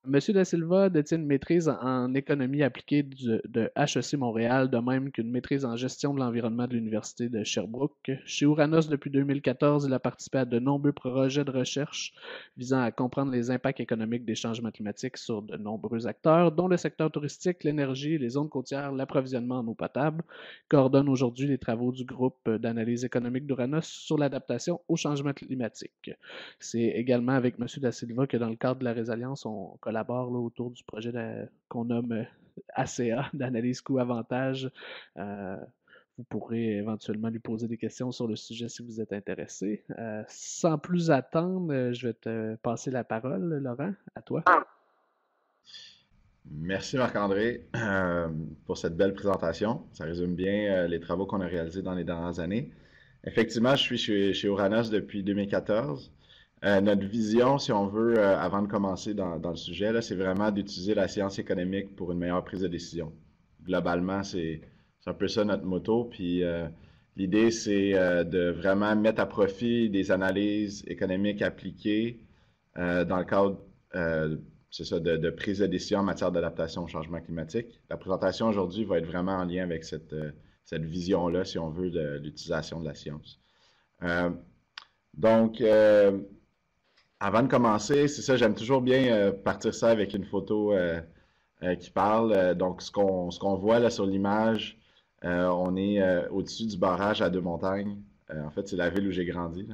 Monsieur Da Silva détient une maîtrise en économie appliquée de HEC Montréal, de même qu'une maîtrise en gestion de l'environnement de l'Université de Sherbrooke. Chez Uranus, depuis 2014, il a participé à de nombreux projets de recherche visant à comprendre les impacts économiques des changements climatiques sur de nombreux acteurs, dont le secteur touristique, l'énergie, les zones côtières, l'approvisionnement en eau potable. Il coordonne aujourd'hui les travaux du groupe d'analyse économique d'Uranus sur l'adaptation au changement climatique. C'est également avec M. Da Silva que dans le cadre de la résilience, on collabore là, autour du projet qu'on nomme ACA, d'analyse coût-avantage. Euh, vous pourrez éventuellement lui poser des questions sur le sujet si vous êtes intéressé. Sans plus attendre, je vais te passer la parole, Laurent, à toi. Merci Marc-André pour cette belle présentation. Ça résume bien les travaux qu'on a réalisés dans les dernières années. Effectivement, je suis chez Uranus depuis 2014. Notre vision, si on veut, avant de commencer dans le sujet, là, c'est vraiment d'utiliser la science économique pour une meilleure prise de décision. Globalement, c'est un peu ça notre motto. Puis l'idée, c'est de vraiment mettre à profit des analyses économiques appliquées dans le cadre c'est ça, de prise de décision en matière d'adaptation au changement climatique. La présentation aujourd'hui va être vraiment en lien avec cette vision-là, si on veut, de l'utilisation de la science. Euh, donc, avant de commencer, c'est ça, j'aime toujours bien partir ça avec une photo qui parle. Donc, ce qu'on voit là sur l'image, on est au-dessus du barrage à Deux-Montagnes. En fait, c'est la ville où j'ai grandi,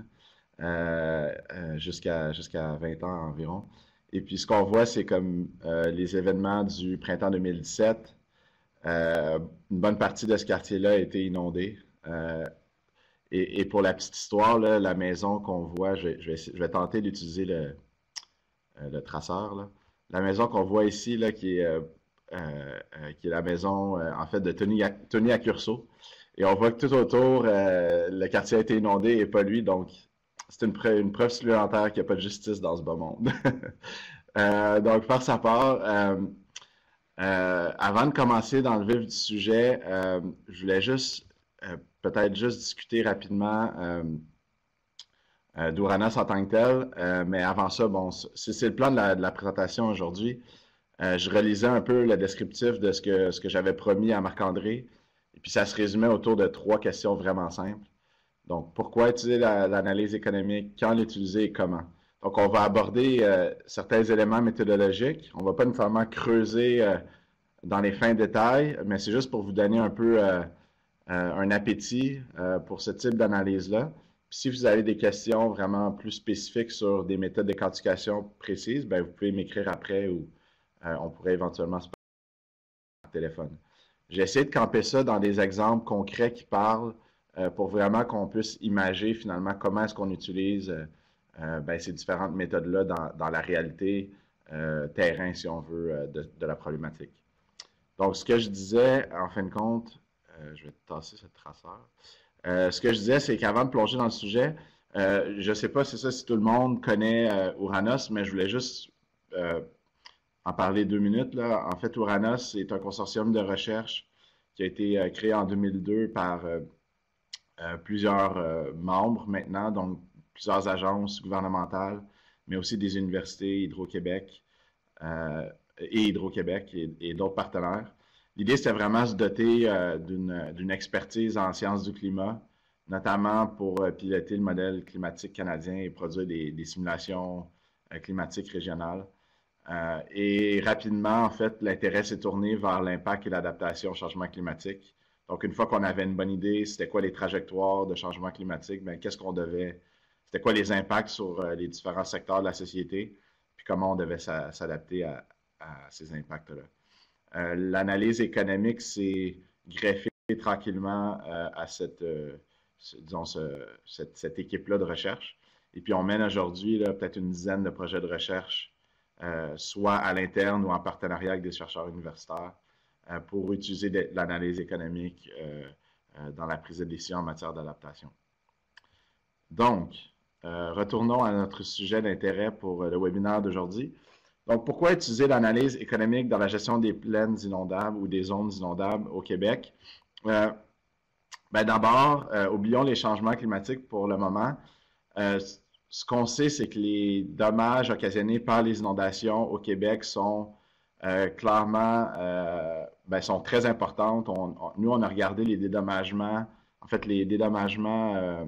là, jusqu'à 20 ans environ. Et puis, ce qu'on voit, c'est comme les événements du printemps 2017. Une bonne partie de ce quartier-là a été inondée. Et pour la petite histoire, là, la maison qu'on voit, je vais tenter d'utiliser le traceur, là. La maison qu'on voit ici, là, qui est la maison, en fait, de Tony Accurso. Et on voit que tout autour, le quartier a été inondé et pas lui. Donc, c'est une preuve supplémentaire qu'il n'y a pas de justice dans ce beau monde. Donc, par sa part, avant de commencer dans le vif du sujet, je voulais juste, peut-être juste discuter rapidement d'Uranus en tant que tel. Mais avant ça, bon, c'est le plan de la présentation aujourd'hui. Je relisais un peu le descriptif de ce que j'avais promis à Marc-André. Et puis, ça se résumait autour de 3 questions vraiment simples. Donc, pourquoi utiliser l'analyse économique, quand l'utiliser et comment? Donc, on va aborder certains éléments méthodologiques. On ne va pas nécessairement creuser dans les fins détails, mais c'est juste pour vous donner un peu un appétit pour ce type d'analyse-là. Puis, si vous avez des questions vraiment plus spécifiques sur des méthodes de quantification précises, ben, vous pouvez m'écrire après ou on pourrait éventuellement se parler par téléphone. J'ai essayé de camper ça dans des exemples concrets qui parlent pour vraiment qu'on puisse imager finalement comment est-ce qu'on utilise ben, ces différentes méthodes-là dans la réalité terrain, si on veut, de la problématique. Donc, ce que je disais, en fin de compte, je vais tasser ce traceur. Ce que je disais, c'est qu'avant de plonger dans le sujet, je ne sais pas si ça, si tout le monde connaît Uranus, mais je voulais juste en parler 2 minutes, là. En fait, Uranus est un consortium de recherche qui a été créé en 2002 par plusieurs membres maintenant, donc plusieurs agences gouvernementales, mais aussi des universités, Hydro-Québec et Hydro-Québec et d'autres partenaires. L'idée, c'était vraiment de se doter d'une expertise en sciences du climat, notamment pour piloter le modèle climatique canadien et produire des simulations climatiques régionales. Et rapidement, en fait, l'intérêt s'est tourné vers l'impact et l'adaptation au changement climatique. Donc, une fois qu'on avait une bonne idée, c'était quoi les trajectoires de changement climatique, bien, qu'est-ce qu'on devait, c'était quoi les impacts sur les différents secteurs de la société, puis comment on devait s'adapter à ces impacts-là. L'analyse économique s'est greffée tranquillement à disons, cette équipe-là de recherche. Et puis, on mène aujourd'hui peut-être une dizaine de projets de recherche, soit à l'interne ou en partenariat avec des chercheurs universitaires, pour utiliser l'analyse économique dans la prise de décision en matière d'adaptation. Donc, retournons à notre sujet d'intérêt pour le webinaire d'aujourd'hui. Donc, pourquoi utiliser l'analyse économique dans la gestion des plaines inondables ou des zones inondables au Québec? Ben d'abord, oublions les changements climatiques pour le moment. ce qu'on sait, c'est que les dommages occasionnés par les inondations au Québec sont clairement sont très importantes. Nous, on a regardé les dédommagements, en fait, les dédommagements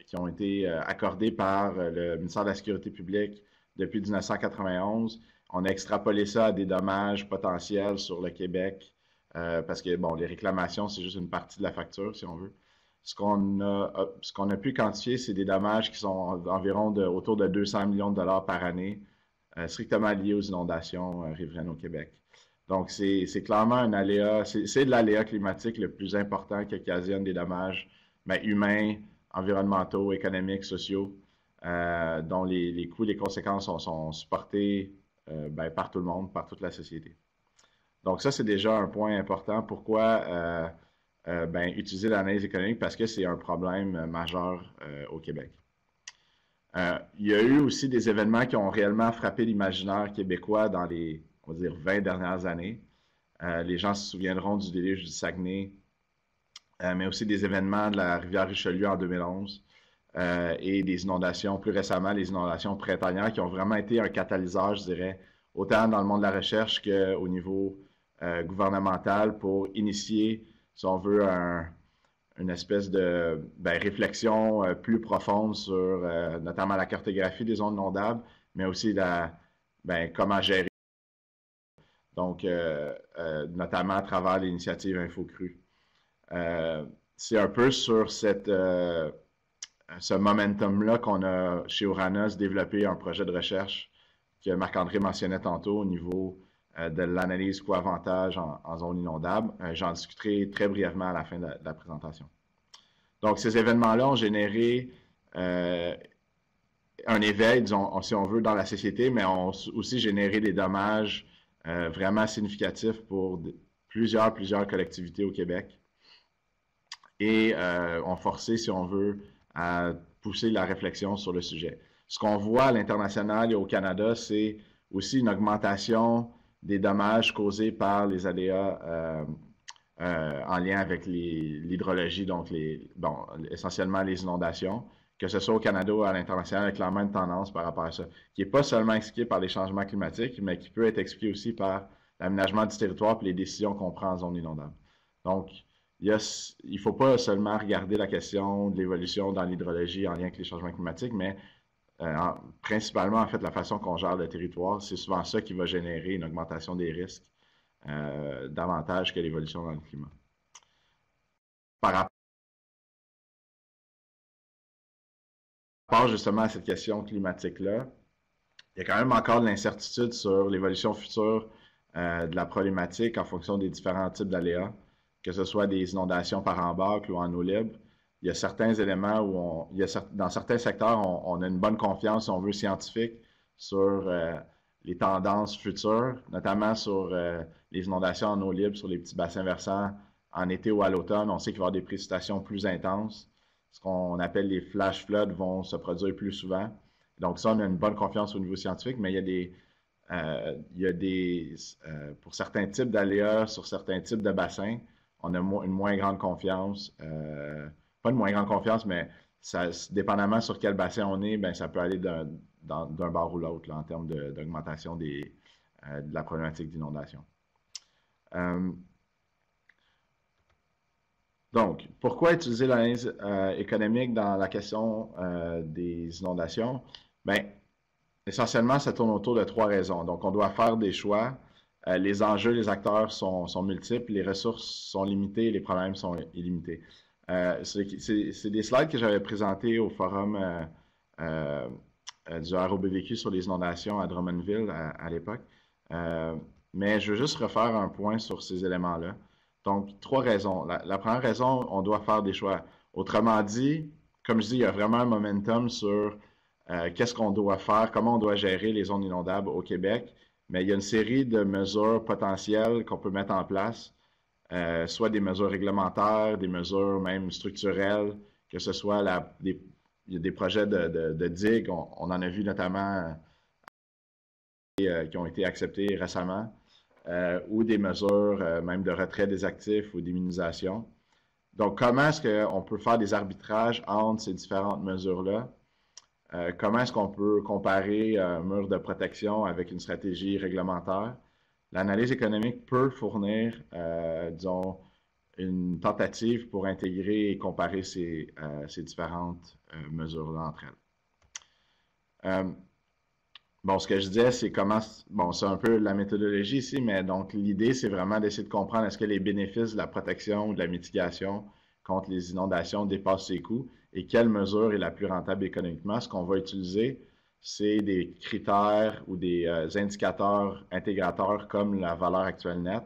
qui ont été accordés par le ministère de la Sécurité publique depuis 1991. On a extrapolé ça à des dommages potentiels sur le Québec parce que, bon, les réclamations, c'est juste une partie de la facture, si on veut. Ce qu'on a pu quantifier, c'est des dommages qui sont environ autour de 200 millions de dollars par année, strictement liés aux inondations riveraines au Québec. Donc, c'est clairement un aléa, c'est de l'aléa climatique le plus important qui occasionne des dommages humains, environnementaux, économiques, sociaux, dont les coûts, les conséquences sont supportés par tout le monde, par toute la société. Donc, ça, c'est déjà un point important. Pourquoi utiliser l'analyse économique? Parce que c'est un problème majeur au Québec. Il y a eu aussi des événements qui ont réellement frappé l'imaginaire québécois dans les, on va dire, 20 dernières années. Les gens se souviendront du déluge du Saguenay, mais aussi des événements de la rivière Richelieu en 2011 et des inondations, plus récemment, les inondations printanières qui ont vraiment été un catalyseur, je dirais, autant dans le monde de la recherche qu'au niveau gouvernemental pour initier, si on veut, une espèce de réflexion plus profonde sur notamment la cartographie des zones inondables, mais aussi comment gérer. Donc, notamment à travers l'initiative InfoCru. C'est un peu sur ce momentum-là qu'on a chez Ouranos développé un projet de recherche que Marc-André mentionnait tantôt au niveau de l'analyse coût-avantage en zone inondable. J'en discuterai très brièvement à la fin de la présentation. Donc, ces événements-là ont généré un éveil, disons, si on veut, dans la société, mais ont aussi généré des dommages vraiment significatifs pour plusieurs collectivités au Québec et ont forcé, si on veut, à pousser la réflexion sur le sujet. Ce qu'on voit à l'international et au Canada, c'est aussi une augmentation des dommages causés par les aléas en lien avec l'hydrologie, donc essentiellement les inondations, que ce soit au Canada ou à l'international, avec la même tendance par rapport à ça, qui n'est pas seulement expliqué par les changements climatiques, mais qui peut être expliqué aussi par l'aménagement du territoire et les décisions qu'on prend en zone inondable. Donc, il ne faut pas seulement regarder la question de l'évolution dans l'hydrologie en lien avec les changements climatiques, mais principalement, en fait, la façon qu'on gère le territoire, c'est souvent ça qui va générer une augmentation des risques davantage que l'évolution dans le climat. Par rapport justement à cette question climatique-là, il y a quand même encore de l'incertitude sur l'évolution future de la problématique en fonction des différents types d'aléas, que ce soit des inondations par embâcle ou en eau libre. Il y a certains éléments où dans certains secteurs, on a une bonne confiance, si on veut, scientifique sur les tendances futures, notamment sur les inondations en eau libre, sur les petits bassins versants en été ou à l'automne. On sait qu'il va y avoir des précipitations plus intenses. Ce qu'on appelle les flash floods vont se produire plus souvent. Donc ça, on a une bonne confiance au niveau scientifique, mais il y a pour certains types d'aléas, sur certains types de bassins, on a une moins grande confiance. Pas une moins grande confiance, mais dépendamment sur quel bassin on est, ça peut aller d'un bord ou l'autre en termes d'augmentation de la problématique d'inondation. Donc, pourquoi utiliser l'analyse économique dans la question des inondations? Essentiellement, ça tourne autour de 3 raisons. Donc, on doit faire des choix. Les enjeux, les acteurs sont multiples, les ressources sont limitées, les problèmes sont illimités. C'est des slides que j'avais présentés au forum du ROBVQ sur les inondations à Drummondville à l'époque. Mais je veux juste refaire un point sur ces éléments-là. Donc, 3 raisons. La première raison, on doit faire des choix. Autrement dit, comme je dis, il y a vraiment un momentum sur qu'est-ce qu'on doit faire, comment on doit gérer les zones inondables au Québec. Mais il y a une série de mesures potentielles qu'on peut mettre en place, soit des mesures réglementaires, des mesures même structurelles, que ce soit il y a des projets de digues, on en a vu notamment qui ont été acceptés récemment, ou des mesures même de retrait des actifs ou d'immunisation. Donc, comment est-ce qu'on peut faire des arbitrages entre ces différentes mesures-là comment est-ce qu'on peut comparer un mur de protection avec une stratégie réglementaire? L'analyse économique peut fournir, disons, une tentative pour intégrer et comparer ces différentes mesures-là entre elles. Bon, ce que je disais, c'est comment, bon, c'est un peu la méthodologie ici, mais donc l'idée, c'est vraiment d'essayer de comprendre est-ce que les bénéfices de la protection ou de la mitigation contre les inondations dépassent ses coûts et quelle mesure est la plus rentable économiquement. Ce qu'on va utiliser, c'est des critères ou des indicateurs intégrateurs comme la valeur actuelle nette,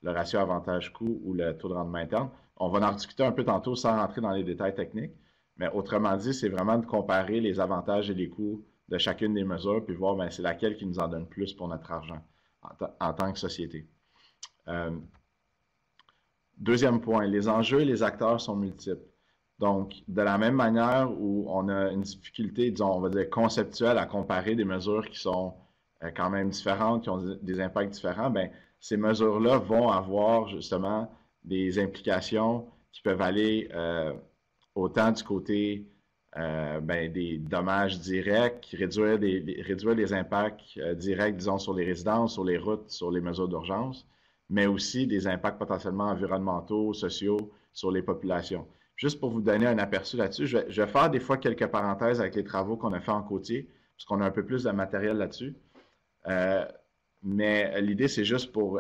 le ratio avantage-coût ou le taux de rendement interne. On va en discuter un peu tantôt sans rentrer dans les détails techniques, mais autrement dit, c'est vraiment de comparer les avantages et les coûts de chacune des mesures, puis voir c'est laquelle qui nous en donne plus pour notre argent en tant que société. Deuxième point, les enjeux et les acteurs sont multiples. Donc, de la même manière où on a une difficulté, disons, on va dire conceptuelle à comparer des mesures qui sont quand même différentes, qui ont des impacts différents, ces mesures-là vont avoir justement des implications qui peuvent aller autant du côté des dommages directs, réduire les impacts directs, disons, sur les résidences, sur les routes, sur les mesures d'urgence, mais aussi des impacts potentiellement environnementaux, sociaux sur les populations. Juste pour vous donner un aperçu là-dessus, je vais faire des fois quelques parenthèses avec les travaux qu'on a fait en côtier, parce qu'on a un peu plus de matériel là-dessus. Mais l'idée, c'est juste pour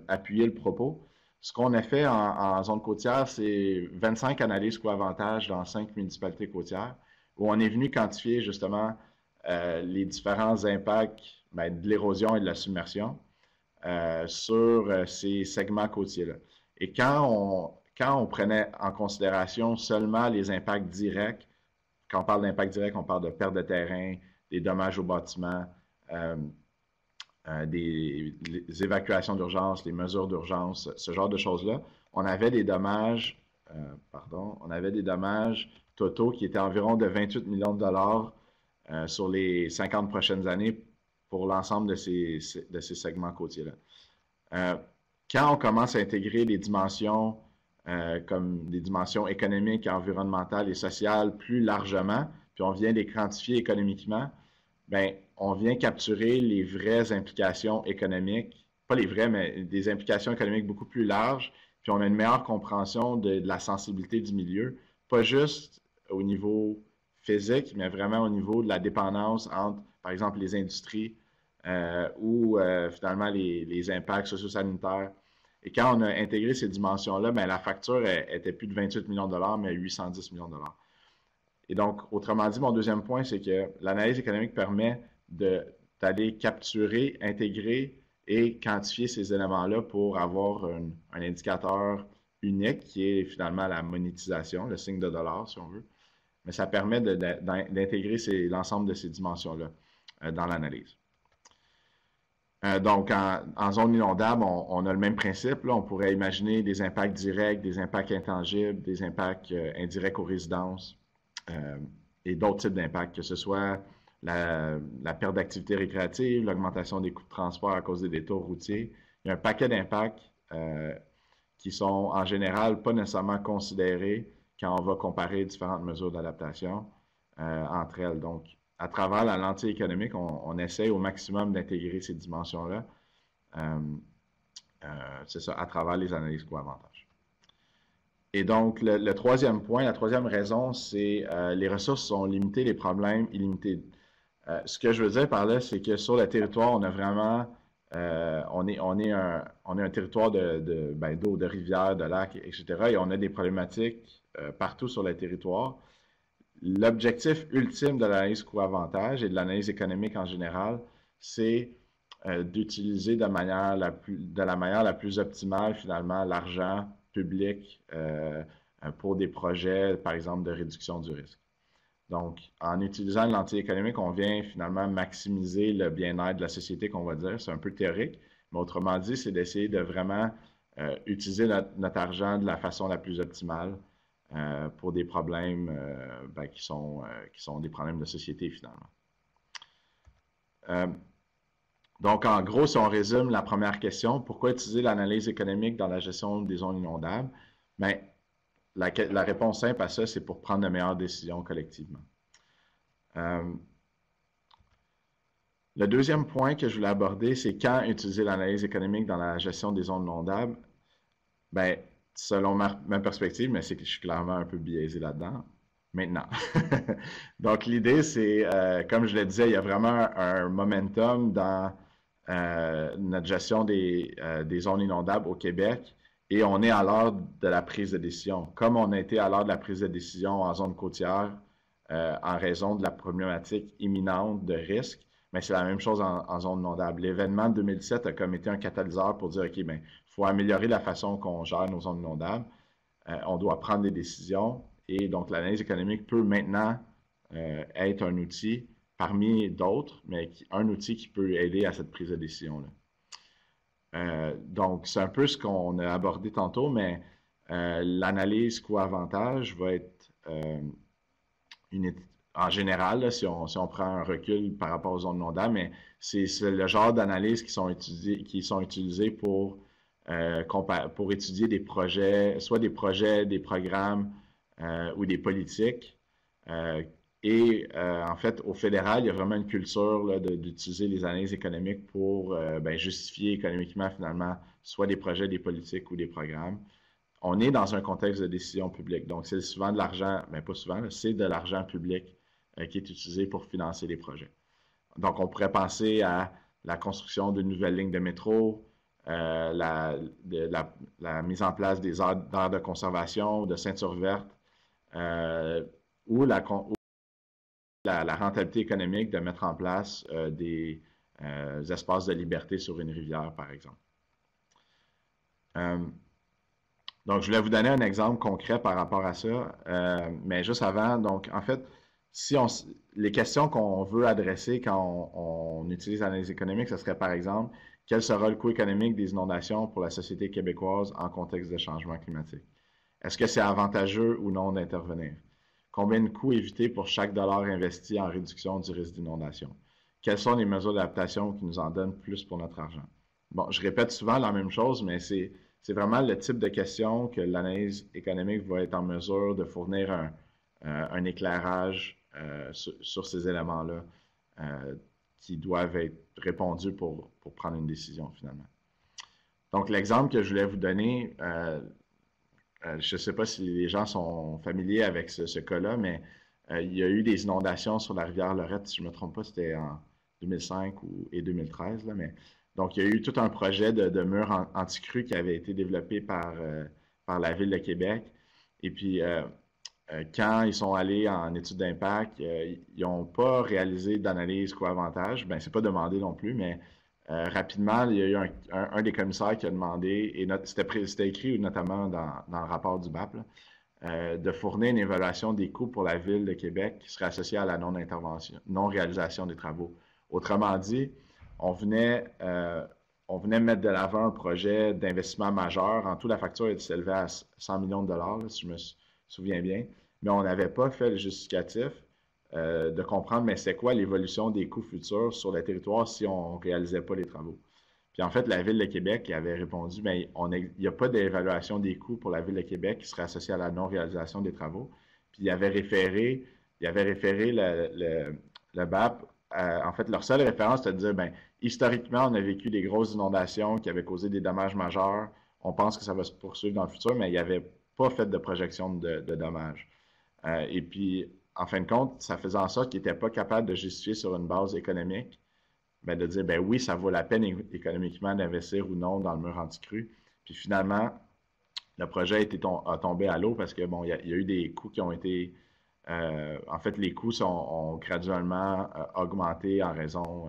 appuyer le propos. Ce qu'on a fait en zone côtière, c'est 25 analyses coût-avantage dans 5 municipalités côtières, où on est venu quantifier justement les différents impacts de l'érosion et de la submersion sur ces segments côtiers-là. Et quand on prenait en considération seulement les impacts directs, quand on parle d'impact direct, on parle de perte de terrain, des dommages aux bâtiments, des évacuations d'urgence, les mesures d'urgence, ce genre de choses-là, on avait des dommages totaux qui étaient environ de 28 millions de dollars sur les 50 prochaines années pour l'ensemble de ces segments côtiers-là. Quand on commence à intégrer des dimensions comme des dimensions économiques, environnementales et sociales plus largement, puis on vient les quantifier économiquement, on vient capturer les vraies implications économiques, pas les vraies, mais des implications économiques beaucoup plus larges, puis on a une meilleure compréhension de la sensibilité du milieu, pas juste au niveau physique, mais vraiment au niveau de la dépendance entre, par exemple, les industries ou finalement les impacts socio-sanitaires. Et quand on a intégré ces dimensions-là, la facture était plus de 28 millions de dollars, mais 810 millions de dollars. Et donc, autrement dit, mon deuxième point, c'est que l'analyse économique permet d'aller capturer, intégrer et quantifier ces éléments-là pour avoir un indicateur unique qui est finalement la monétisation, le signe de dollar, si on veut. Mais ça permet d'intégrer l'ensemble de ces dimensions-là dans l'analyse. Donc, en zone inondable, on a le même principe. Là. On pourrait imaginer des impacts directs, des impacts intangibles, des impacts indirects aux résidences et d'autres types d'impacts, que ce soit la perte d'activité récréative, l'augmentation des coûts de transport à cause des détours routiers. Il y a un paquet d'impacts qui sont en général pas nécessairement considérés quand on va comparer différentes mesures d'adaptation entre elles. Donc, à travers la lentille économique, on essaie au maximum d'intégrer ces dimensions-là. C'est ça, à travers les analyses coût-avantage. Et donc, le troisième point, la troisième raison, c'est les ressources sont limitées, les problèmes illimités. Ce que je veux dire par là, c'est que sur le territoire, on a vraiment, on est un territoire d'eau, de rivières, de lacs, etc. Et on a des problématiques partout sur le territoire. L'objectif ultime de l'analyse coût-avantage et de l'analyse économique en général, c'est d'utiliser de la manière la plus optimale, finalement, l'argent public pour des projets, par exemple, de réduction du risque. Donc, en utilisant le lentille économique, on vient finalement maximiser le bien-être de la société, qu'on va dire. C'est un peu théorique, mais autrement dit, c'est d'essayer de vraiment utiliser notre argent de la façon la plus optimale pour des problèmes qui sont des problèmes de société, finalement. Donc, en gros, si on résume la première question, pourquoi utiliser l'analyse économique dans la gestion des zones inondables? La réponse simple à ça, c'est pour prendre de meilleures décisions collectivement. Euh, le deuxième point que je voulais aborder, c'est quand utiliser l'analyse économique dans la gestion des zones inondables. Ben, selon ma perspective, mais c'est que je suis clairement un peu biaisé là-dedans. Maintenant. Donc, l'idée, c'est, comme je le disais, il y a vraiment un momentum dans notre gestion des zones inondables au Québec et on est à l'heure de la prise de décision. Comme on a été à l'heure de la prise de décision en zone côtière en raison de la problématique imminente de risque, mais c'est la même chose en zone inondable. L'événement de 2017 a comme été un catalyseur pour dire, OK, ben, il faut améliorer la façon qu'on gère nos zones inondables. On doit prendre des décisions et donc l'analyse économique peut maintenant être un outil parmi d'autres, mais un outil qui peut aider à cette prise de décision-là. Donc, c'est un peu ce qu'on a abordé tantôt, mais l'analyse coût-avantage va être en général, là, si on prend un recul par rapport aux zones inondables, mais c'est le genre d'analyse qui sont utilisées pour étudier des projets, soit des projets, des programmes ou des politiques. En fait, au fédéral, il y a vraiment une culture d'utiliser les analyses économiques pour justifier économiquement, finalement, soit des projets, des politiques ou des programmes. On est dans un contexte de décision publique. Donc, c'est souvent de l'argent, mais pas souvent, c'est de l'argent public qui est utilisé pour financer les projets. Donc, on pourrait penser à la construction d'une nouvelle ligne de métro, la mise en place des aires de conservation, de ceintures vertes, ou la rentabilité économique de mettre en place des espaces de liberté sur une rivière, par exemple. Donc, je voulais vous donner un exemple concret par rapport à ça, mais juste avant, donc, en fait, les questions qu'on veut adresser quand on utilise l'analyse économique, ce serait par exemple, quel sera le coût économique des inondations pour la société québécoise en contexte de changement climatique? Est-ce que c'est avantageux ou non d'intervenir? Combien de coûts éviter pour chaque dollar investi en réduction du risque d'inondation? Quelles sont les mesures d'adaptation qui nous en donnent plus pour notre argent? Bon, je répète souvent la même chose, mais c'est vraiment le type de questions que l'analyse économique va être en mesure de fournir un éclairage sur ces éléments-là qui doivent être répondus pour prendre une décision finalement. Donc, l'exemple que je voulais vous donner, je ne sais pas si les gens sont familiers avec ce cas-là, mais il y a eu des inondations sur la rivière Lorette, si je ne me trompe pas, c'était en 2005 et 2013. Là, mais, donc, il y a eu tout un projet de mur anti-crue qui avait été développé par la Ville de Québec. Et puis, quand ils sont allés en étude d'impact, ils n'ont pas réalisé d'analyse coût-avantage. Ben, c'est pas demandé non plus, mais rapidement, il y a eu un des commissaires qui a demandé, et c'était écrit notamment dans le rapport du BAP, là, de fournir une évaluation des coûts pour la Ville de Québec qui serait associée à la non-réalisation des travaux. Autrement dit, on venait mettre de l'avant un projet d'investissement majeur. En tout, la facture s'élevait à 100 millions de dollars, là, si je me souviens bien, mais on n'avait pas fait le justificatif de comprendre, mais c'est quoi l'évolution des coûts futurs sur le territoire si on ne réalisait pas les travaux. Puis en fait, la Ville de Québec avait répondu, mais il n'y a pas d'évaluation des coûts pour la Ville de Québec qui serait associée à la non-réalisation des travaux. Puis il avait référé le BAP. En fait, leur seule référence, c'était de dire, ben, historiquement, on a vécu des grosses inondations qui avaient causé des dommages majeurs. On pense que ça va se poursuivre dans le futur, mais il n'y avait pas fait de projection de dommages. Et puis, en fin de compte, ça faisait en sorte qu'ils n'étaient pas capables de justifier sur une base économique, ben de dire, ben oui, ça vaut la peine économiquement d'investir ou non dans le mur anti-crue. Puis finalement, le projet a tombé à l'eau parce que, bon, il y a eu des coûts qui ont été... en fait, les coûts ont graduellement augmenté en raison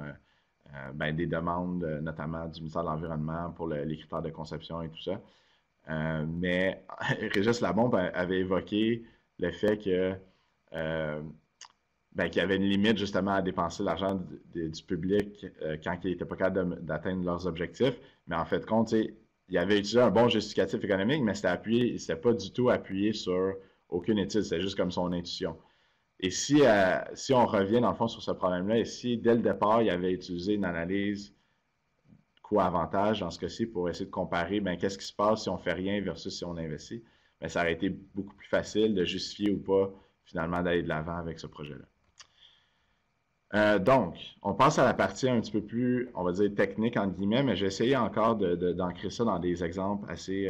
des demandes, notamment du ministère de l'Environnement pour les critères de conception et tout ça. Mais Régis Labombe avait évoqué le fait que qu'il y avait une limite justement à dépenser l'argent du public quand il n'était pas capable d'atteindre leurs objectifs. Mais en fait, compte, il avait utilisé un bon justificatif économique, mais c'était pas du tout appuyé sur aucune étude, c'était juste comme son intuition. Et si on revient dans le fond sur ce problème-là, et si dès le départ, il avait utilisé une analyse coût-avantage dans ce cas-ci pour essayer de comparer qu'est-ce qui se passe si on fait rien versus si on investit, ça aurait été beaucoup plus facile de justifier ou pas finalement d'aller de l'avant avec ce projet-là. Donc, on passe à la partie un petit peu plus, on va dire, technique, entre guillemets, mais j'ai essayé encore d'ancrer ça dans des exemples assez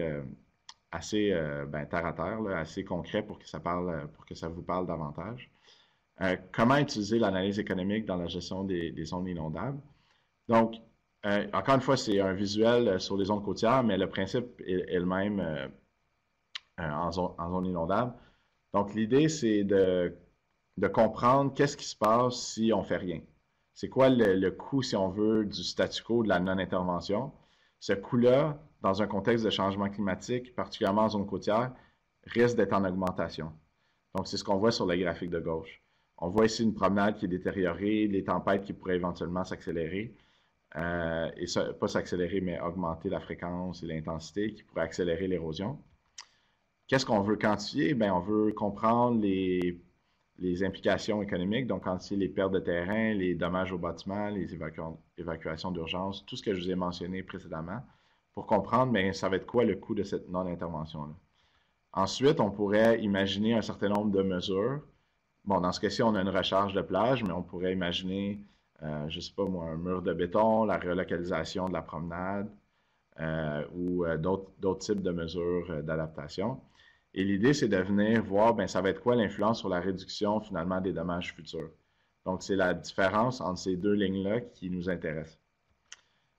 terre à terre, là, assez concrets pour que ça parle, pour que ça vous parle davantage. Comment utiliser l'analyse économique dans la gestion des zones inondables? Donc, encore une fois, c'est un visuel sur les zones côtières, mais le principe est le même en zone inondable. Donc, l'idée, c'est de comprendre qu'est-ce qui se passe si on fait rien. C'est quoi le coût, si on veut, du statu quo, de la non-intervention? Ce coût-là, dans un contexte de changement climatique, particulièrement en zone côtière, risque d'être en augmentation. Donc, c'est ce qu'on voit sur le graphique de gauche. On voit ici une promenade qui est détériorée, les tempêtes qui pourraient éventuellement s'accélérer, pas s'accélérer, mais augmenter la fréquence et l'intensité, qui pourrait accélérer l'érosion. Qu'est-ce qu'on veut quantifier? Bien, on veut comprendre les implications économiques, donc quantifier les pertes de terrain, les dommages aux bâtiments, les évacuations d'urgence, tout ce que je vous ai mentionné précédemment, pour comprendre, mais ça va être quoi le coût de cette non-intervention-là. Ensuite, on pourrait imaginer un certain nombre de mesures. Bon, dans ce cas-ci, on a une recharge de plage, mais on pourrait imaginer, je ne sais pas moi, un mur de béton, la relocalisation de la promenade ou d'autres types de mesures d'adaptation. Et l'idée, c'est de venir voir, ben, ça va être quoi l'influence sur la réduction finalement des dommages futurs. Donc, c'est la différence entre ces deux lignes-là qui nous intéresse.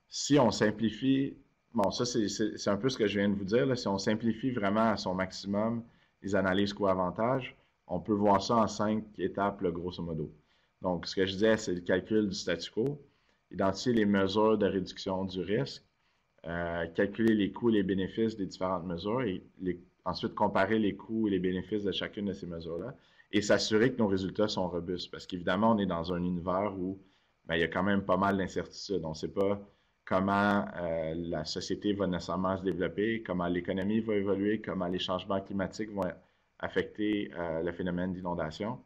Si on simplifie, bon, ça c'est un peu ce que je viens de vous dire, là. Si on simplifie vraiment à son maximum les analyses coût-avantage, on peut voir ça en 5 étapes, là, grosso modo. Donc, ce que je disais, c'est le calcul du statu quo, identifier les mesures de réduction du risque, calculer les coûts et les bénéfices des différentes mesures et ensuite comparer les coûts et les bénéfices de chacune de ces mesures-là et s'assurer que nos résultats sont robustes. Parce qu'évidemment, on est dans un univers où ben, il y a quand même pas mal d'incertitudes. On ne sait pas comment la société va nécessairement se développer, comment l'économie va évoluer, comment les changements climatiques vont affecter le phénomène d'inondation.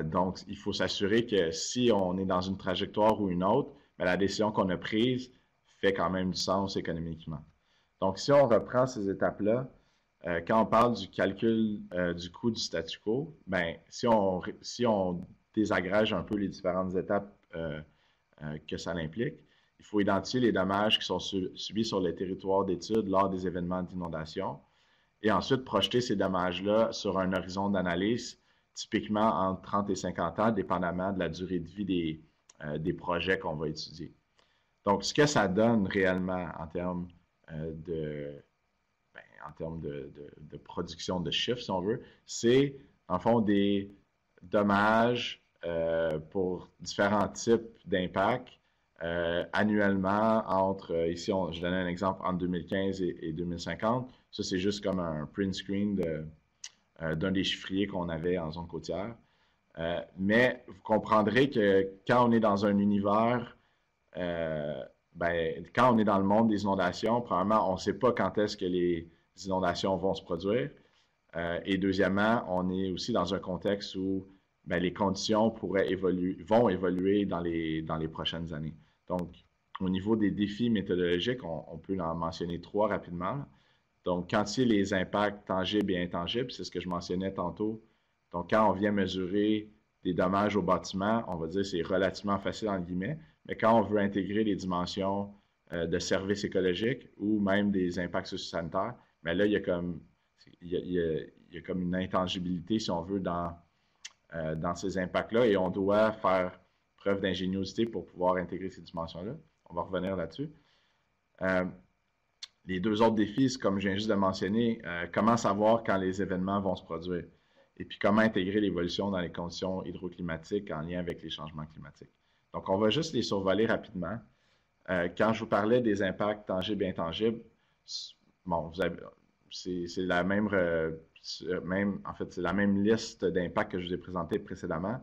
Donc, il faut s'assurer que si on est dans une trajectoire ou une autre, ben, la décision qu'on a prise fait quand même du sens économiquement. Donc, si on reprend ces étapes-là, quand on parle du calcul du coût du statu quo, ben, si on désagrège un peu les différentes étapes que ça implique, il faut identifier les dommages qui sont subis sur le territoire d'étude lors des événements d'inondation et ensuite projeter ces dommages-là sur un horizon d'analyse, typiquement entre 30 et 50 ans, dépendamment de la durée de vie des projets qu'on va étudier. Donc, ce que ça donne réellement en termes de production de chiffres, si on veut, c'est, en fond, des dommages pour différents types d'impacts annuellement entre, ici, je donnais un exemple, entre 2015 et 2050. Ça, c'est juste comme un print screen d'un des chiffriers qu'on avait en zone côtière. Mais vous comprendrez que quand on est dans un univers ben, quand on est dans le monde des inondations, premièrement, on ne sait pas quand est-ce que les inondations vont se produire. Et deuxièmement, on est aussi dans un contexte où ben, les conditions vont évoluer dans les prochaines années. Donc, au niveau des défis méthodologiques, on peut en mentionner 3 rapidement. Donc, quantifier les impacts tangibles et intangibles, c'est ce que je mentionnais tantôt. Donc, quand on vient mesurer des dommages au bâtiment, on va dire que c'est relativement facile, en guillemets, mais quand on veut intégrer les dimensions de services écologiques ou même des impacts socio-sanitaires, bien là, il y a comme une intangibilité, si on veut, dans ces impacts-là et on doit faire preuve d'ingéniosité pour pouvoir intégrer ces dimensions-là. On va revenir là-dessus. Les 2 autres défis, c'est comme je viens juste de mentionner, comment savoir quand les événements vont se produire et puis comment intégrer l'évolution dans les conditions hydroclimatiques en lien avec les changements climatiques. Donc, on va juste les survoler rapidement. Quand je vous parlais des impacts tangibles et intangibles, bon, c'est la même liste d'impacts que je vous ai présenté précédemment.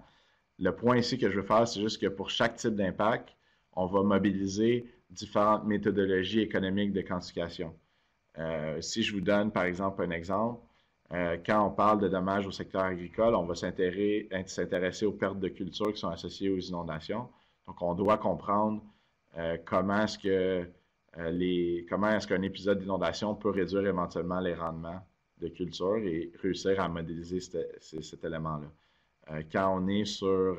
Le point ici que je veux faire, c'est juste que pour chaque type d'impact, on va mobiliser différentes méthodologies économiques de quantification. Si je vous donne, par exemple, un exemple, quand on parle de dommages au secteur agricole, on va s'intéresser aux pertes de culture qui sont associées aux inondations. Donc, on doit comprendre comment est-ce qu'un épisode d'inondation peut réduire éventuellement les rendements de culture et réussir à modéliser cet élément-là. Quand on est sur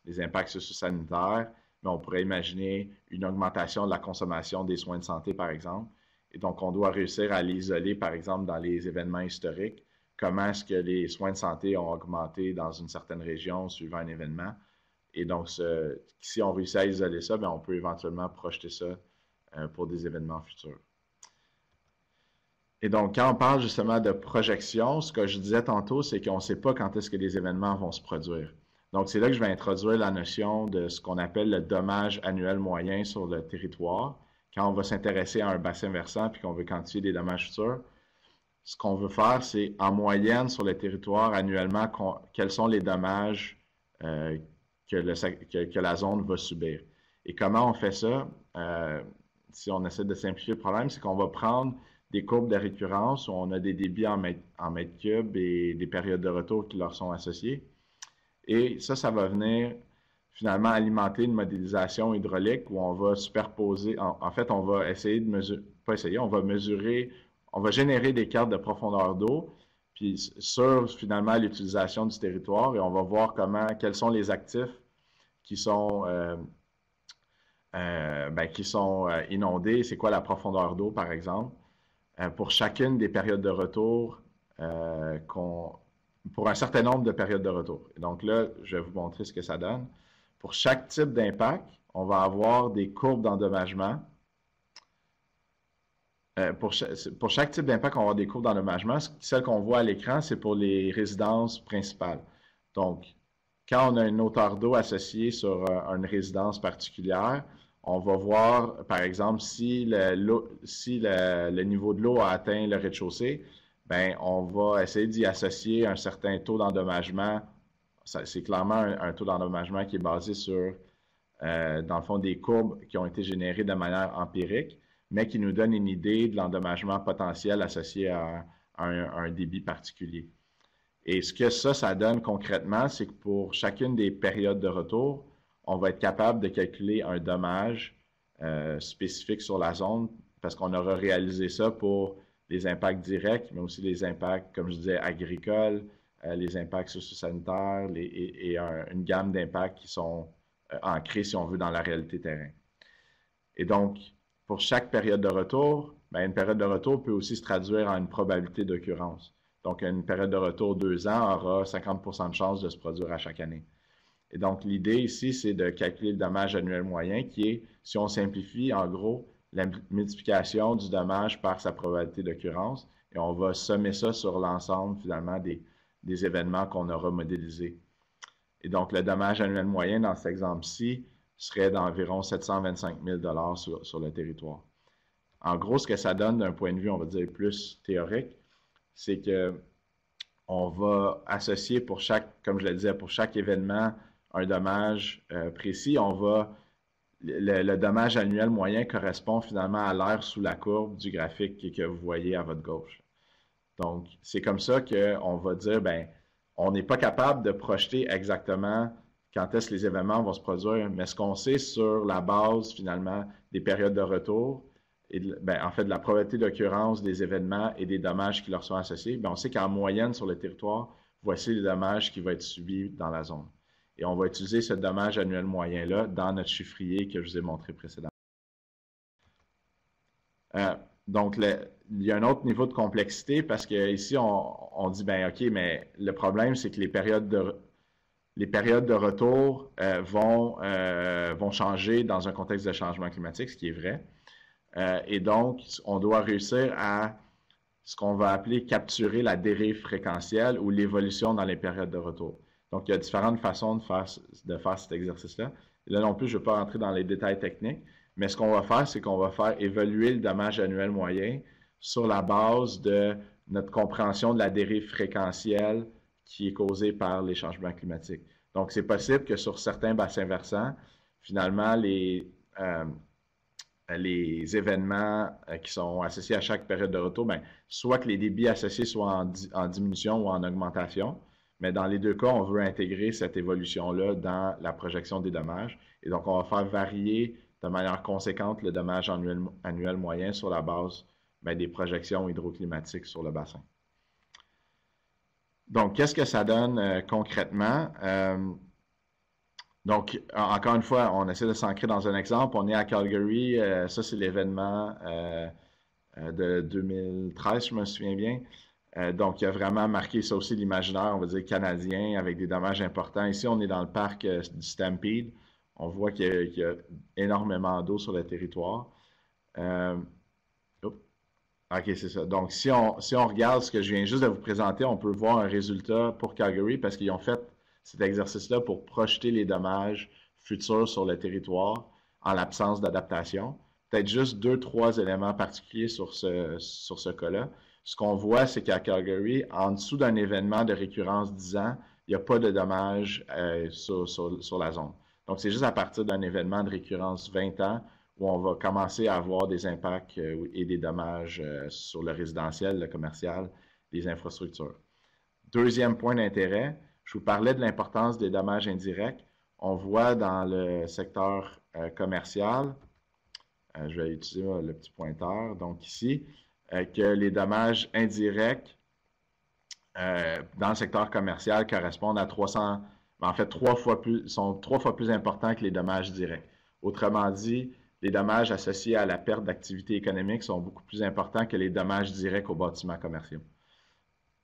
les impacts socio-sanitaires, mais on pourrait imaginer une augmentation de la consommation des soins de santé, par exemple. Et donc, on doit réussir à l'isoler, par exemple, dans les événements historiques. Comment est-ce que les soins de santé ont augmenté dans une certaine région suivant un événement? Et donc, si on réussit à isoler ça, bien, on peut éventuellement projeter ça pour des événements futurs. Et donc, quand on parle justement de projection, ce que je disais tantôt, c'est qu'on ne sait pas quand est-ce que les événements vont se produire. Donc, c'est là que je vais introduire la notion de ce qu'on appelle le dommage annuel moyen sur le territoire. Quand on va s'intéresser à un bassin versant puis qu'on veut quantifier des dommages futurs, ce qu'on veut faire, c'est en moyenne sur le territoire annuellement, quels sont les dommages que la zone va subir. Et comment on fait ça? Si on essaie de simplifier le problème, c'est qu'on va prendre des courbes de récurrence où on a des débits en mètres cubes et des périodes de retour qui leur sont associées. Et ça va venir finalement alimenter une modélisation hydraulique où on va superposer, en fait, on va essayer de mesurer, pas essayer, on va mesurer, on va générer des cartes de profondeur d'eau, puis sur finalement l'utilisation du territoire, et on va voir quels sont les actifs qui sont inondés, c'est quoi la profondeur d'eau, par exemple, pour chacune des périodes de retour pour un certain nombre de périodes de retour. Et donc là, je vais vous montrer ce que ça donne. Pour chaque type d'impact, on va avoir des courbes d'endommagement. Pour chaque type d'impact, on va avoir des courbes d'endommagement. Celle qu'on voit à l'écran, c'est pour les résidences principales. Donc, quand on a une hauteur d'eau associée sur une résidence particulière, on va voir, par exemple, si le niveau de l'eau a atteint le rez-de-chaussée, ben, on va essayer d'y associer un certain taux d'endommagement. C'est clairement un taux d'endommagement qui est basé sur, dans le fond, des courbes qui ont été générées de manière empirique, mais qui nous donnent une idée de l'endommagement potentiel associé à un débit particulier. Et ce que ça donne concrètement, c'est que pour chacune des périodes de retour, on va être capable de calculer un dommage spécifique sur la zone parce qu'on aura réalisé ça pour les impacts directs, mais aussi les impacts, comme je disais, agricoles, les impacts socio-sanitaires et une gamme d'impacts qui sont ancrés, si on veut, dans la réalité terrain. Et donc, pour chaque période de retour, bien, une période de retour peut aussi se traduire en une probabilité d'occurrence. Donc, une période de retour 2 ans aura 50% de chances de se produire à chaque année. Et donc, l'idée ici, c'est de calculer le dommage annuel moyen qui est, si on simplifie, en gros, la multiplication du dommage par sa probabilité d'occurrence. Et on va sommer ça sur l'ensemble, finalement, des événements qu'on aura modélisés. Et donc, le dommage annuel moyen dans cet exemple-ci serait d'environ 725 000 $ sur le territoire. En gros, ce que ça donne d'un point de vue, on va dire, plus théorique, c'est que on va associer pour chaque, comme je le disais, pour chaque événement, un dommage précis. Le dommage annuel moyen correspond finalement à l'aire sous la courbe du graphique que vous voyez à votre gauche. Donc, c'est comme ça qu'on va dire, ben, on n'est pas capable de projeter exactement quand est-ce que les événements vont se produire, mais ce qu'on sait sur la base, finalement, des périodes de retour, et en fait, de la probabilité d'occurrence des événements et des dommages qui leur sont associés, bien, on sait qu'en moyenne sur le territoire, voici les dommages qui vont être subis dans la zone. Et on va utiliser ce dommage annuel moyen-là dans notre chiffrier que je vous ai montré précédemment. Donc, il y a un autre niveau de complexité parce qu'ici, on dit, ben OK, mais le problème, c'est que les périodes de retour vont changer dans un contexte de changement climatique, ce qui est vrai. Et donc, on doit réussir à ce qu'on va appeler capturer la dérive fréquentielle ou l'évolution dans les périodes de retour. Donc, il y a différentes façons de faire cet exercice-là. Là non plus, je ne vais pas rentrer dans les détails techniques, mais ce qu'on va faire, c'est qu'on va faire évoluer le dommage annuel moyen sur la base de notre compréhension de la dérive fréquentielle qui est causée par les changements climatiques. Donc, c'est possible que sur certains bassins versants, finalement, les événements qui sont associés à chaque période de retour, bien, soit que les débits associés soient en diminution ou en augmentation, mais dans les deux cas, on veut intégrer cette évolution-là dans la projection des dommages. Et donc, on va faire varier de manière conséquente le dommage annuel moyen sur la base des projections hydroclimatiques sur le bassin. Donc, qu'est-ce que ça donne concrètement? Donc, encore une fois, on essaie de s'ancrer dans un exemple. On est à Calgary. Ça, c'est l'événement de 2013, je me souviens bien. Donc, il a vraiment marqué ça aussi l'imaginaire, on va dire, canadien, avec des dommages importants. Ici, on est dans le parc du Stampede. On voit qu'il y a énormément d'eau sur le territoire. Euh, OK, c'est ça. Donc, si on regarde ce que je viens juste de vous présenter, on peut voir un résultat pour Calgary parce qu'ils ont fait cet exercice-là pour projeter les dommages futurs sur le territoire en l'absence d'adaptation. Peut-être juste deux, trois éléments particuliers sur ce cas-là. Ce qu'on voit, c'est qu'à Calgary, en dessous d'un événement de récurrence 10 ans, il n'y a pas de dommages sur la zone. Donc, c'est juste à partir d'un événement de récurrence 20 ans où on va commencer à avoir des impacts et des dommages sur le résidentiel, le commercial, les infrastructures. Deuxième point d'intérêt, je vous parlais de l'importance des dommages indirects. On voit dans le secteur commercial, je vais utiliser le petit pointeur, donc ici, que les dommages indirects dans le secteur commercial correspondent à 300, en fait, sont 3 fois plus importants que les dommages directs. Autrement dit, les dommages associés à la perte d'activité économique sont beaucoup plus importants que les dommages directs aux bâtiments commerciaux.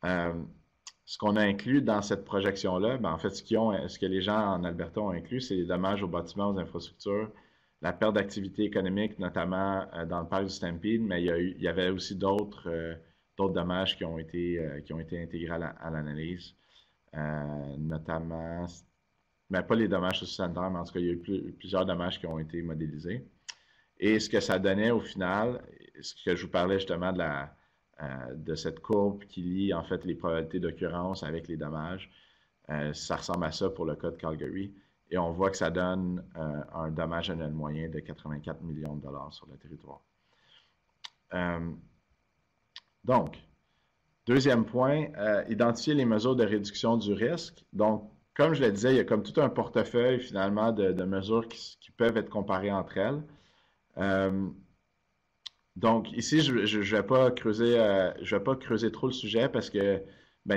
Ce qu'on a inclus dans cette projection-là, en fait, ce que les gens en Alberta ont inclus, c'est les dommages aux bâtiments, aux infrastructures, la perte d'activité économique, notamment dans le parc du Stampede, mais il y avait aussi d'autres dommages qui ont été intégrés à l'analyse, notamment, mais pas les dommages socio-sanitaires, mais en tout cas, il y a eu plusieurs dommages qui ont été modélisés. Et ce que ça donnait au final, ce que je vous parlais justement de cette courbe qui lie en fait les probabilités d'occurrence avec les dommages, ça ressemble à ça pour le cas de Calgary. Et on voit que ça donne un dommage annuel moyen de 84 millions de dollars sur le territoire. Donc, deuxième point, identifier les mesures de réduction du risque. Donc, comme je le disais, il y a comme tout un portefeuille finalement de mesures qui peuvent être comparées entre elles. Donc, ici, je ne vais pas creuser trop le sujet parce que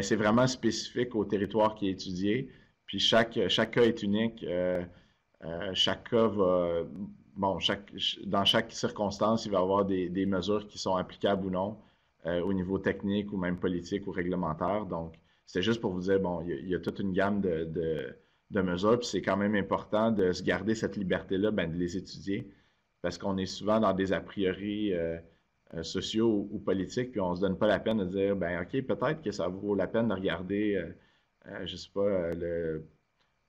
c'est vraiment spécifique au territoire qui est étudié. Puis chaque cas est unique. Chaque cas va, dans chaque circonstance, il va y avoir des mesures qui sont applicables ou non au niveau technique ou même politique ou réglementaire. Donc, c'est juste pour vous dire, il y a toute une gamme de mesures, puis c'est quand même important de se garder cette liberté-là, de les étudier, parce qu'on est souvent dans des a priori sociaux ou politiques, puis on ne se donne pas la peine de dire, OK, peut-être que ça vaut la peine de regarder, je ne sais pas,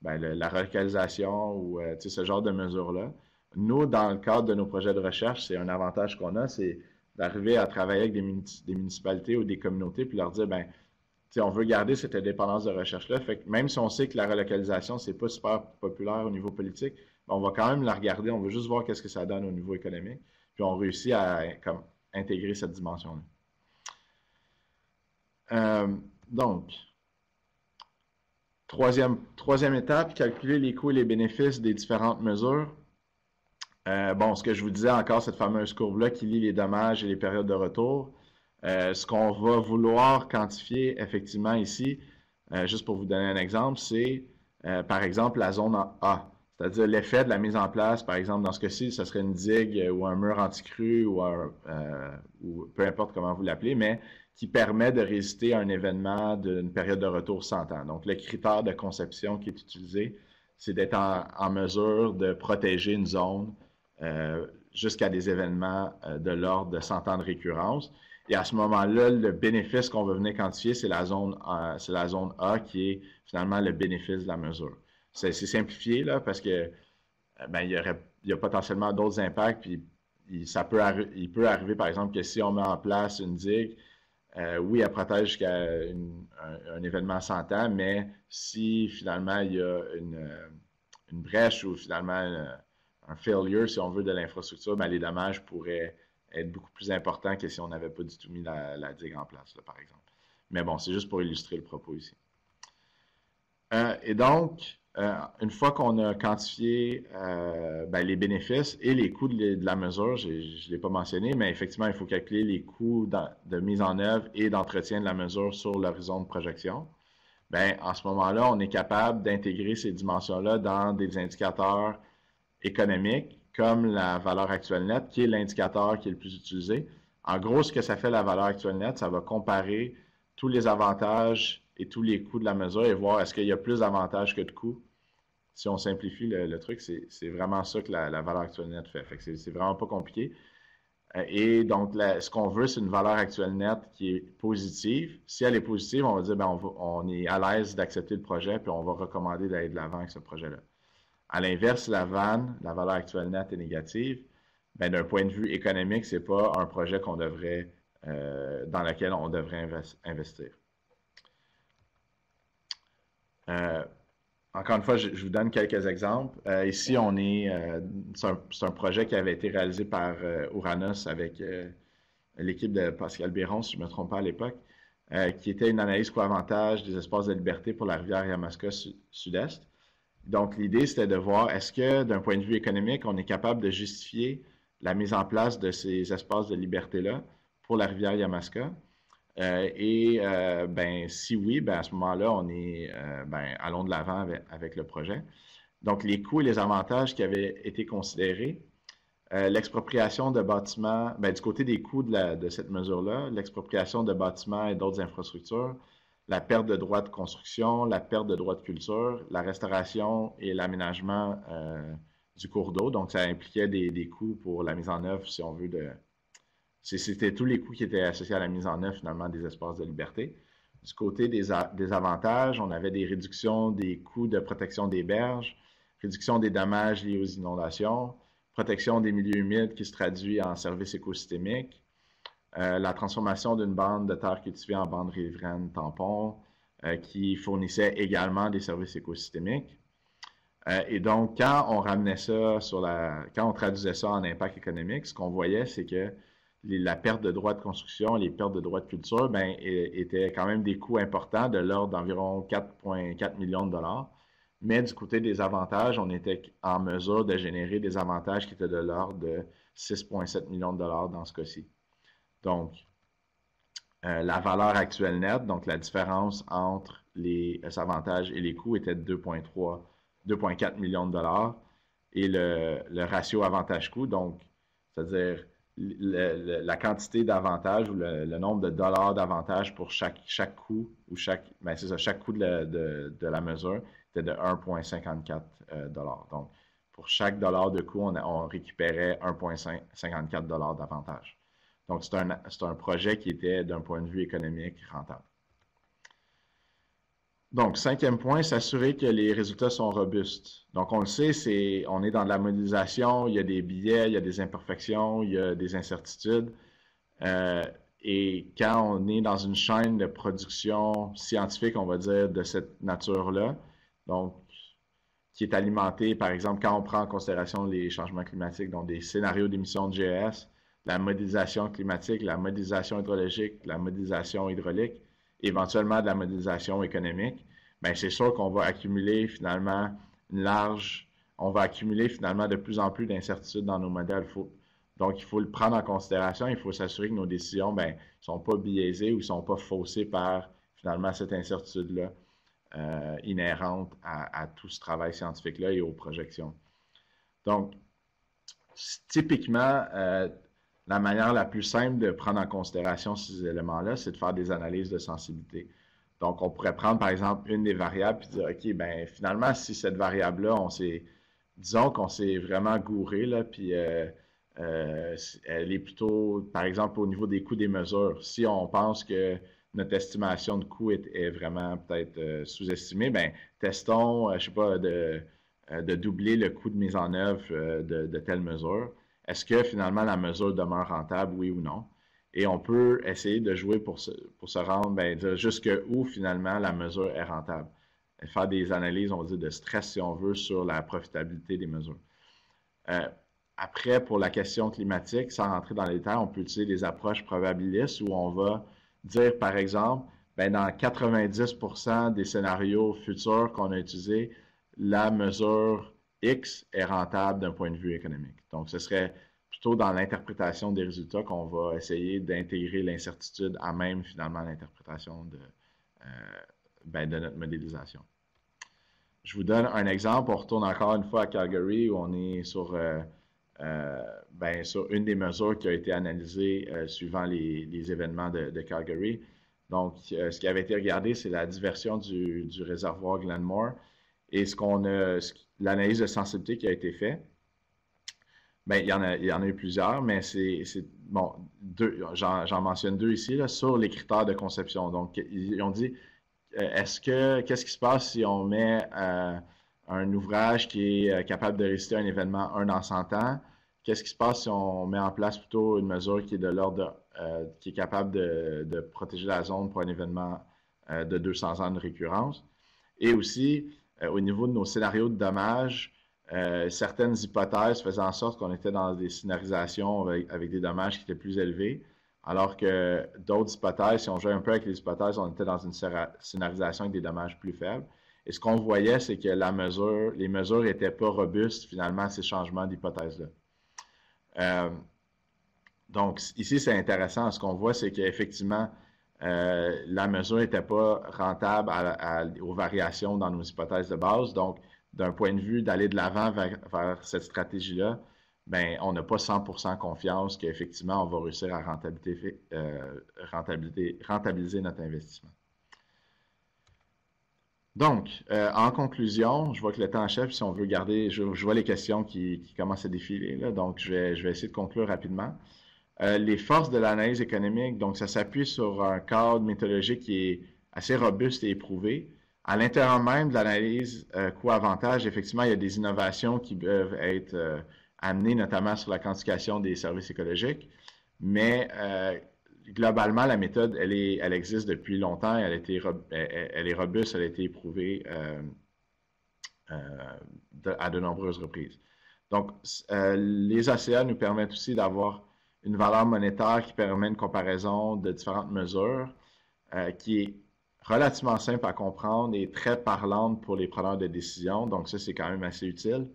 la relocalisation ou ce genre de mesures-là. Nous, dans le cadre de nos projets de recherche, c'est un avantage qu'on a, c'est d'arriver à travailler avec des municipalités ou des communautés, puis leur dire, on veut garder cette indépendance de recherche-là. Fait que même si on sait que la relocalisation, c'est pas super populaire au niveau politique, on va quand même la regarder. On veut juste voir qu'est-ce que ça donne au niveau économique. Puis on réussit à intégrer cette dimension-là. Donc, troisième étape, calculer les coûts et les bénéfices des différentes mesures. Ce que je vous disais encore, cette fameuse courbe-là qui lie les dommages et les périodes de retour. Ce qu'on va vouloir quantifier effectivement ici, juste pour vous donner un exemple, c'est par exemple la zone A, c'est-à-dire l'effet de la mise en place, par exemple dans ce cas-ci, ce serait une digue ou un mur anti-crue ou peu importe comment vous l'appelez, mais qui permet de résister à un événement d'une période de retour 100 ans. Donc le critère de conception qui est utilisé, c'est d'être en mesure de protéger une zone jusqu'à des événements de l'ordre de 100 ans de récurrence. Et à ce moment-là, le bénéfice qu'on veut venir quantifier, c'est la zone A qui est finalement le bénéfice de la mesure. C'est simplifié là parce que il y a potentiellement d'autres impacts. Puis il peut arriver, par exemple, que si on met en place une digue, oui, elle protège jusqu'à un événement 100 ans, mais si finalement il y a une brèche ou finalement un failure, si on veut, de l'infrastructure, les dommages pourraient être beaucoup plus importants que si on n'avait pas du tout mis la digue en place, là, par exemple. Mais bon, c'est juste pour illustrer le propos ici. Et donc, une fois qu'on a quantifié les bénéfices et les coûts de la mesure, je ne l'ai pas mentionné, mais effectivement, il faut calculer les coûts de mise en œuvre et d'entretien de la mesure sur l'horizon de projection. ben, en ce moment-là, on est capable d'intégrer ces dimensions-là dans des indicateurs économiques, comme la valeur actuelle nette, qui est l'indicateur qui est le plus utilisé. En gros, ce que ça fait la valeur actuelle nette, ça va comparer tous les avantages et tous les coûts de la mesure et voir est-ce qu'il y a plus d'avantages que de coûts. Si on simplifie le truc, c'est vraiment ça que la valeur actuelle nette fait. Fait que c'est vraiment pas compliqué. Et donc, ce qu'on veut, c'est une valeur actuelle nette qui est positive. Si elle est positive, on va dire, ben, on est à l'aise d'accepter le projet, puis on va recommander d'aller de l'avant avec ce projet-là. À l'inverse, si la VAN, la valeur actuelle nette, est négative, ben, d'un point de vue économique, c'est pas un projet qu'on devrait, dans lequel on devrait investir. Encore une fois, je vous donne quelques exemples. Ici, c'est un projet qui avait été réalisé par Ouranos avec l'équipe de Pascal Biron, si je ne me trompe pas à l'époque, qui était une analyse coût-avantage des espaces de liberté pour la rivière Yamaska Sud-Est. Donc, l'idée, c'était de voir, est-ce que, d'un point de vue économique, on est capable de justifier la mise en place de ces espaces de liberté-là pour la rivière Yamaska? Ben, si oui, ben, à ce moment-là, on est, allons de l'avant avec le projet. Donc, les coûts et les avantages qui avaient été considérés, l'expropriation de bâtiments, ben, du côté des coûts de cette mesure-là, l'expropriation de bâtiments et d'autres infrastructures, la perte de droits de construction, la perte de droits de culture, la restauration et l'aménagement du cours d'eau. Donc, ça impliquait des coûts pour la mise en œuvre, si on veut, c'était tous les coûts qui étaient associés à la mise en œuvre, finalement, des espaces de liberté. Du côté des avantages, on avait des réductions des coûts de protection des berges, réduction des dommages liés aux inondations, protection des milieux humides qui se traduit en services écosystémiques, la transformation d'une bande de terre cultivée en bande riveraine tampon, qui fournissait également des services écosystémiques. Et donc, quand on ramenait ça quand on traduisait ça en impact économique, ce qu'on voyait, c'est que la perte de droits de construction, les pertes de droits de culture, ben, étaient quand même des coûts importants de l'ordre d'environ 4,4 millions de dollars. Mais du côté des avantages, on était en mesure de générer des avantages qui étaient de l'ordre de 6,7 millions de dollars dans ce cas-ci. Donc, la valeur actuelle nette, donc la différence entre les avantages et les coûts était de 2,4 millions de dollars. Et le ratio avantage-coût, donc, c'est-à-dire la quantité d'avantages ou le nombre de dollars d'avantages pour chaque coût ou chaque coût de la mesure était de 1,54 dollars. Donc, pour chaque dollar de coût, on récupérait 1,54 dollars d'avantage. Donc, c'est un projet qui était, d'un point de vue économique, rentable. Donc, cinquième point, s'assurer que les résultats sont robustes. Donc, on le sait, on est dans de la modélisation, il y a des biais, il y a des imperfections, il y a des incertitudes. Et quand on est dans une chaîne de production scientifique, on va dire, de cette nature-là, donc, qui est alimentée, par exemple, quand on prend en considération les changements climatiques, donc des scénarios d'émissions de GES, la modélisation climatique, la modélisation hydrologique, la modélisation hydraulique, éventuellement de la modélisation économique, bien, c'est sûr qu'on va accumuler finalement on va accumuler finalement de plus en plus d'incertitudes dans nos modèles. Donc, il faut le prendre en considération. Il faut s'assurer que nos décisions ne sont pas biaisées ou ne sont pas faussées par finalement cette incertitude-là inhérente à tout ce travail scientifique-là et aux projections. Donc, typiquement, la manière la plus simple de prendre en considération ces éléments-là, c'est de faire des analyses de sensibilité. Donc, on pourrait prendre, par exemple, une des variables et dire, OK, ben finalement, si cette variable-là, disons qu'on s'est vraiment gouré, là, puis elle est plutôt, par exemple, au niveau des coûts des mesures. Si on pense que notre estimation de coût est vraiment peut-être sous-estimée, ben testons, je ne sais pas, de doubler le coût de mise en œuvre de telle mesure. Est-ce que finalement la mesure demeure rentable, oui ou non? Et on peut essayer de jouer pour se rendre, dire jusqu'où finalement la mesure est rentable. Et faire des analyses, on va dire, de stress, si on veut, sur la profitabilité des mesures. Après, pour la question climatique, sans rentrer dans les détails, on peut utiliser des approches probabilistes où on va dire, par exemple, dans 90% des scénarios futurs qu'on a utilisés, la mesure X est rentable d'un point de vue économique. Donc, ce serait plutôt dans l'interprétation des résultats qu'on va essayer d'intégrer l'incertitude à même, finalement, l'interprétation de notre modélisation. Je vous donne un exemple. On retourne encore une fois à Calgary où on est sur une des mesures qui a été analysée suivant les événements de Calgary. Donc, ce qui avait été regardé, c'est la diversion du réservoir Glenmore et l'analyse de sensibilité qui a été faite. Ben, il y en a eu plusieurs, mais bon, j'en mentionne deux ici, là, sur les critères de conception. Donc, ils ont dit, qu'est-ce qui se passe si on met un ouvrage qui est capable de résister à un événement 1 dans 100 ans? Qu'est-ce qui se passe si on met en place plutôt une mesure qui est de l'ordre qui est capable de protéger la zone pour un événement de 200 ans de récurrence? Et aussi, au niveau de nos scénarios de dommages, certaines hypothèses faisaient en sorte qu'on était dans des scénarisations avec des dommages qui étaient plus élevés, alors que d'autres hypothèses, si on jouait un peu avec les hypothèses, on était dans une scénarisation avec des dommages plus faibles. Et ce qu'on voyait, c'est que les mesures n'étaient pas robustes finalement à ces changements d'hypothèses-là. Donc, ici, c'est intéressant. Ce qu'on voit, c'est qu'effectivement, la mesure n'était pas rentable aux variations dans nos hypothèses de base. Donc, d'un point de vue d'aller de l'avant vers cette stratégie-là, ben, on n'a pas 100% confiance qu'effectivement, on va réussir à rentabiliser notre investissement. Donc, en conclusion, je vois que le temps achève. Si on veut garder, je vois les questions qui commencent à défiler, là, donc je vais essayer de conclure rapidement. Les forces de l'analyse économique, donc ça s'appuie sur un cadre méthodologique qui est assez robuste et éprouvé. À l'intérieur même de l'analyse coût-avantage, effectivement, il y a des innovations qui peuvent être amenées, notamment sur la quantification des services écologiques, mais globalement, la méthode, elle existe depuis longtemps, elle est robuste, elle a été éprouvée à de nombreuses reprises. Donc, les ACA nous permettent aussi d'avoir une valeur monétaire qui permet une comparaison de différentes mesures qui est relativement simple à comprendre et très parlante pour les preneurs de décision. Donc, ça, c'est quand même assez utile.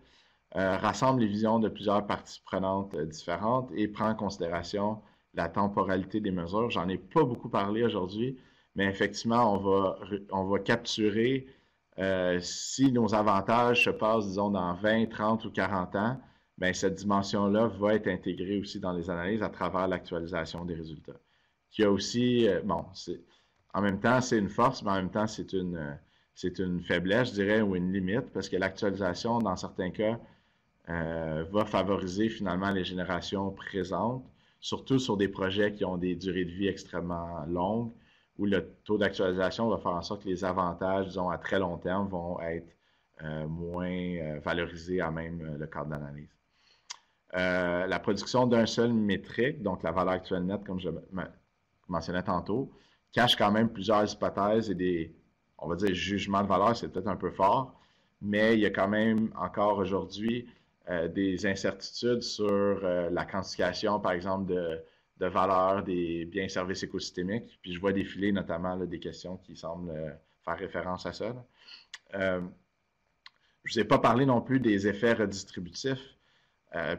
Rassemble les visions de plusieurs parties prenantes différentes et prend en considération la temporalité des mesures. J'en ai pas beaucoup parlé aujourd'hui, mais effectivement, on va capturer si nos avantages se passent, disons, dans 20, 30 ou 40 ans, bien, cette dimension-là va être intégrée aussi dans les analyses à travers l'actualisation des résultats. Qui a aussi, en même temps, c'est une force, mais en même temps, c'est une faiblesse, je dirais, ou une limite, parce que l'actualisation, dans certains cas, va favoriser finalement les générations présentes, surtout sur des projets qui ont des durées de vie extrêmement longues, où le taux d'actualisation va faire en sorte que les avantages, disons, à très long terme, vont être moins valorisés à même le cadre d'analyse. La production d'un seul métrique, donc la valeur actuelle nette, comme je mentionnais tantôt, cache quand même plusieurs hypothèses et on va dire, jugements de valeur, c'est peut-être un peu fort, mais il y a quand même encore aujourd'hui des incertitudes sur la quantification, par exemple, de valeur des biens et services écosystémiques. Puis je vois défiler notamment là, des questions qui semblent faire référence à ça. Je ne vous ai pas parlé non plus des effets redistributifs.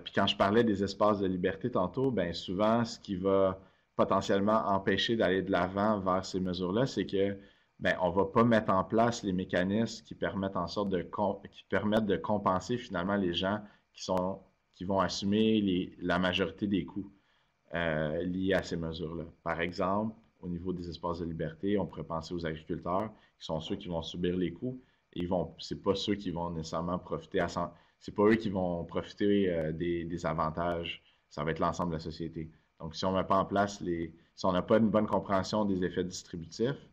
Puis quand je parlais des espaces de liberté tantôt, bien souvent, ce qui va potentiellement empêcher d'aller de l'avant vers ces mesures-là, c'est que bien, on ne va pas mettre en place les mécanismes qui permettent de compenser finalement les gens qui vont assumer la majorité des coûts liés à ces mesures-là. Par exemple, au niveau des espaces de liberté, on pourrait penser aux agriculteurs, qui sont ceux qui vont subir les coûts, et c'est pas ceux qui vont nécessairement profiter c'est pas eux qui vont profiter des avantages, ça va être l'ensemble de la société. Donc, si on ne met pas en place si on n'a pas une bonne compréhension des effets distributifs,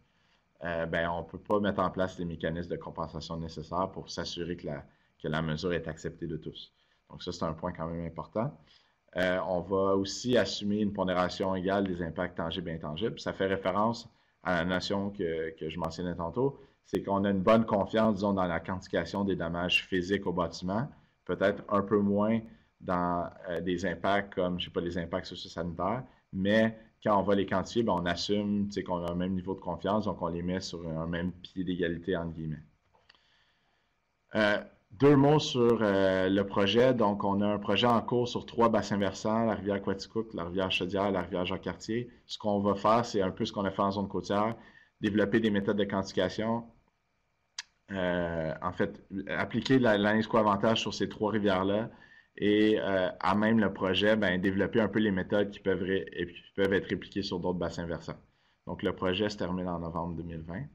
ben, on ne peut pas mettre en place les mécanismes de compensation nécessaires pour s'assurer que la mesure est acceptée de tous. Donc, ça, c'est un point quand même important. On va aussi assumer une pondération égale des impacts tangibles et intangibles. Ça fait référence à la notion que je mentionnais tantôt, c'est qu'on a une bonne confiance, disons, dans la quantification des dommages physiques au bâtiment, peut-être un peu moins dans des impacts comme, je ne sais pas, les impacts socio-sanitaires, mais quand on va les quantifier, bien, on assume qu'on a un même niveau de confiance, donc on les met sur un même pied d'égalité, entre guillemets. Deux mots sur le projet. Donc, on a un projet en cours sur 3 bassins versants, la rivière Quaticook, la rivière Chaudière, la rivière Jacques-Cartier. Ce qu'on va faire, c'est un peu ce qu'on a fait en zone côtière, développer des méthodes de quantification. En fait, appliquer l'analyse co-avantage sur ces 3 rivières-là et à même le projet, ben, développer un peu les méthodes qui peuvent être répliquées sur d'autres bassins versants. Donc, le projet se termine en novembre 2020.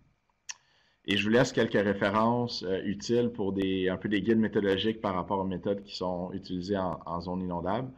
Et je vous laisse quelques références utiles pour un peu des guides méthodologiques par rapport aux méthodes qui sont utilisées en zone inondable.